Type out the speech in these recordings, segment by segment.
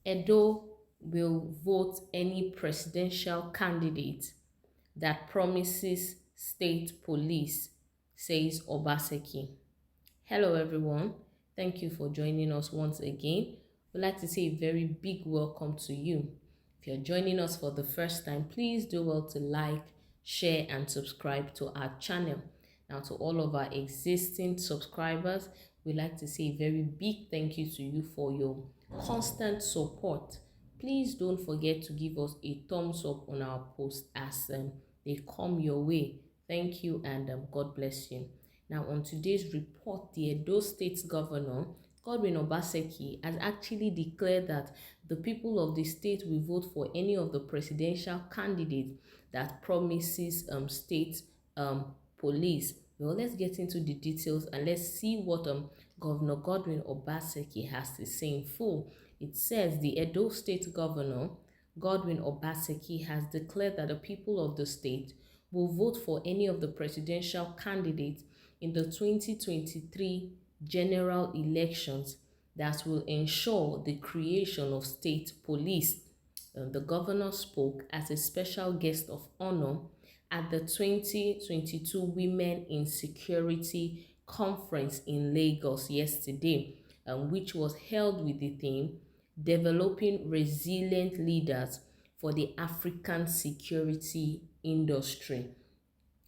Edo will vote any presidential candidate that promises state police, says Obaseki. Hello, everyone. Thank you for joining us once again. We'd like to say a very big welcome to you. If you're joining us for the first time, please do well to like, share, and subscribe to our channel. Now, to all of our existing subscribers, we'd like to say a very big thank you to you for your constant support. Please don't forget to give us a thumbs up on our post as they come your way. Thank you and God bless you. Now, on today's report, the Edo State Governor, Godwin Obaseki, has actually declared that the people of the state will vote for any of the presidential candidates that promises state police. Well, let's get into the details and let's see what Governor Godwin Obaseki has to say in full. It says the Edo State Governor, Godwin Obaseki, has declared that the people of the state will vote for any of the presidential candidates in the 2023 general elections that will ensure the creation of state police. The governor spoke as a special guest of honor at the 2022 Women in Security Conference in Lagos yesterday, which was held with the theme Developing Resilient Leaders for the African Security Industry.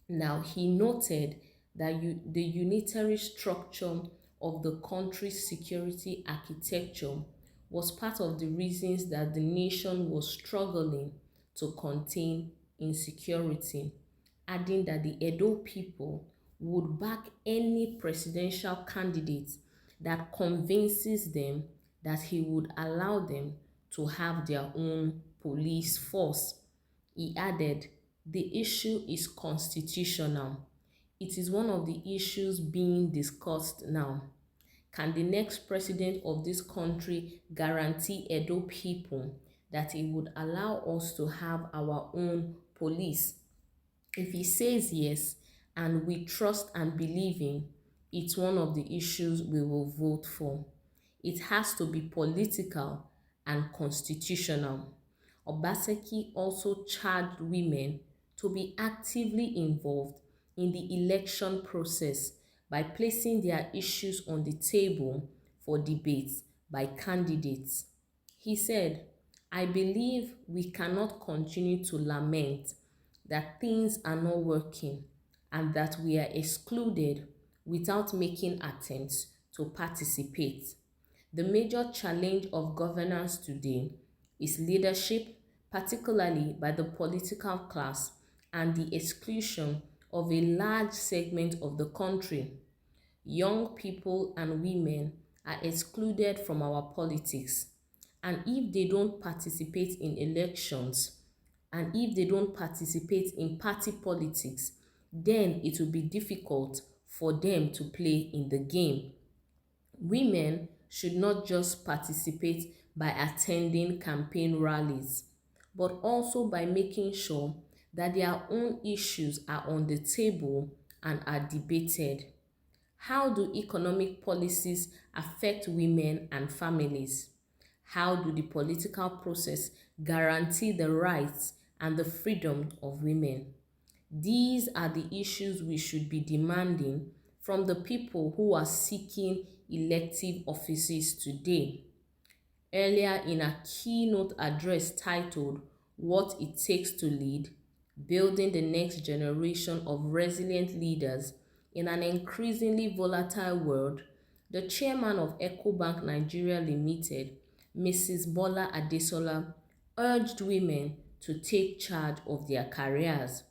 Now, he noted that the unitary structure of the country's security architecture was part of the reasons that the nation was struggling to contain insecurity, adding that the Edo people would back any presidential candidate that convinces them that he would allow them to have their own police force. He added, the issue is constitutional. It is one of the issues being discussed now. Can the next president of this country guarantee Edo people that he would allow us to have our own police? If he says yes, and we trust and believe in, it's one of the issues we will vote for. It has to be political and constitutional. Obaseki also charged women to be actively involved in the election process by placing their issues on the table for debates by candidates. He said, I believe we cannot continue to lament that things are not working and that we are excluded without making attempts to participate. The major challenge of governance today is leadership, particularly by the political class, and the exclusion of a large segment of the country. Young people and women are excluded from our politics, and if they don't participate in elections, and if they don't participate in party politics, then it will be difficult for them to play in the game. Women should not just participate by attending campaign rallies, but also by making sure that their own issues are on the table and are debated. How do economic policies affect women and families? How do the political process guarantee the rights and the freedom of women? These are the issues we should be demanding from the people who are seeking elective offices today. Earlier in a keynote address titled What It Takes to Lead, Building the Next Generation of Resilient Leaders in an Increasingly Volatile World, the chairman of Ecobank Nigeria Limited, Mrs. Bola Adesola, urged women to take charge of their careers.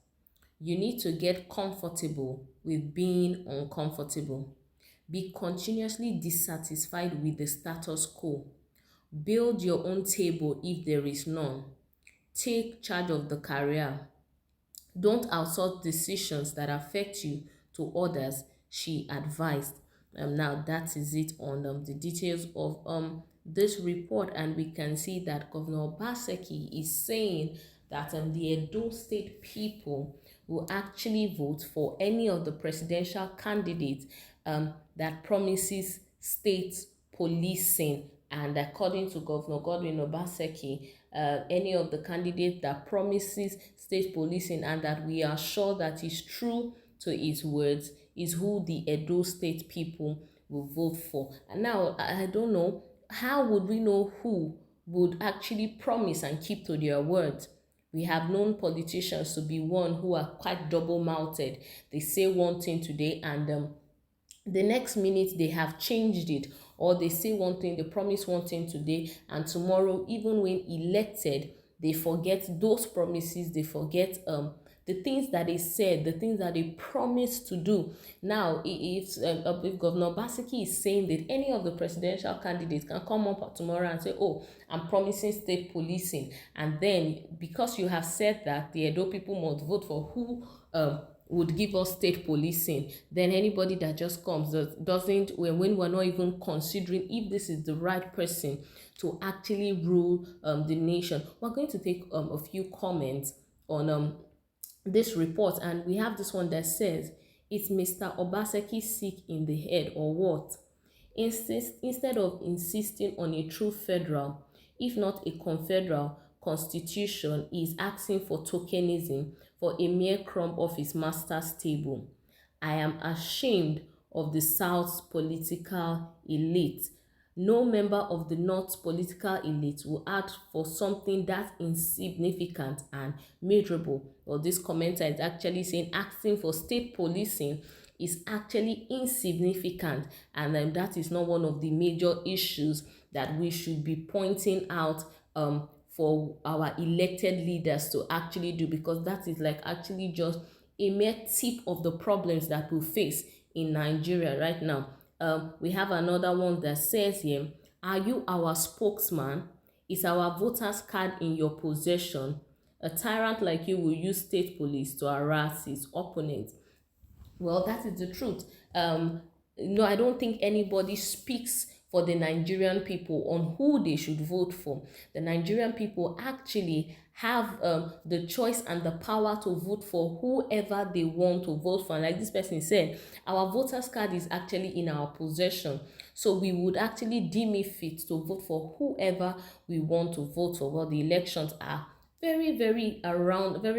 You need to get comfortable with being uncomfortable. Be continuously dissatisfied with the status quo. Build your own table if there is none. Take charge of the career. Don't outsource decisions that affect you to others, she advised. Now that is it on the details of this report, and we can see that Governor Obaseki is saying that the Edo State people will actually vote for any of the presidential candidates that promises state policing And according to Governor Godwin Obaseki, any of the candidates that promises state policing and that we are sure that is true to his words is who the Edo State people will vote for. And now, I don't know, how would we know who would actually promise and keep to their words? We have known politicians to be one who are quite double-mouthed. They say one thing today and the next minute they have changed it, or they say one thing, they promise one thing today, and tomorrow, even when elected, they forget those promises, they forget the things that they said, the things that they promised to do. Now, if Governor Obaseki is saying that any of the presidential candidates can come up tomorrow and say, oh, I'm promising state policing, and then because you have said that, the Edo people must vote for who would give us state policing, then anybody that just comes doesn't, when we're not even considering if this is the right person to actually rule the nation. We're going to take a few comments on this report, and we have this one that says, is Mr. Obaseki sick in the head or what? Instead of insisting on a true federal, if not a confederal constitution, is asking for tokenism for a mere crumb of his master's table. I am ashamed of the South's political elite. No member of the North's political elite will ask for something that insignificant and miserable. Well, this commenter is actually saying asking for state policing is actually insignificant, and that is not one of the major issues that we should be pointing out for our elected leaders to actually do, because that is like actually just a mere tip of the problems that we face in Nigeria right now. We have another one that says here, are you our spokesman? Is our voters card in your possession? A tyrant like you will use state police to harass his opponents. Well, that is the truth. No, I don't think anybody speaks for the Nigerian people on who they should vote for. The Nigerian people actually have the choice and the power to vote for whoever they want to vote for. And like this person said, our voters card is actually in our possession. So we would actually deem it fit to vote for whoever we want to vote for. Well, the elections are very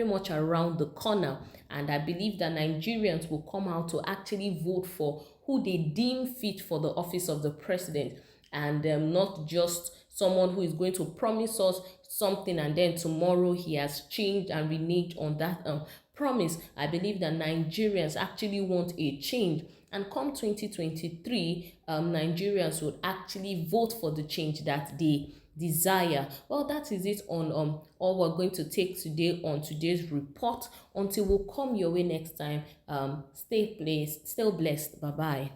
much around the corner, and I believe that Nigerians will come out to actually vote for who they deem fit for the office of the president, and not just someone who is going to promise us something and then tomorrow he has changed and reneged on that promise. I believe that Nigerians actually want a change, and come 2023, Nigerians would actually vote for the change that they desire. Well, that is it on all we're going to take today on today's report. Until we'll come your way next time, stay blessed. Bye bye.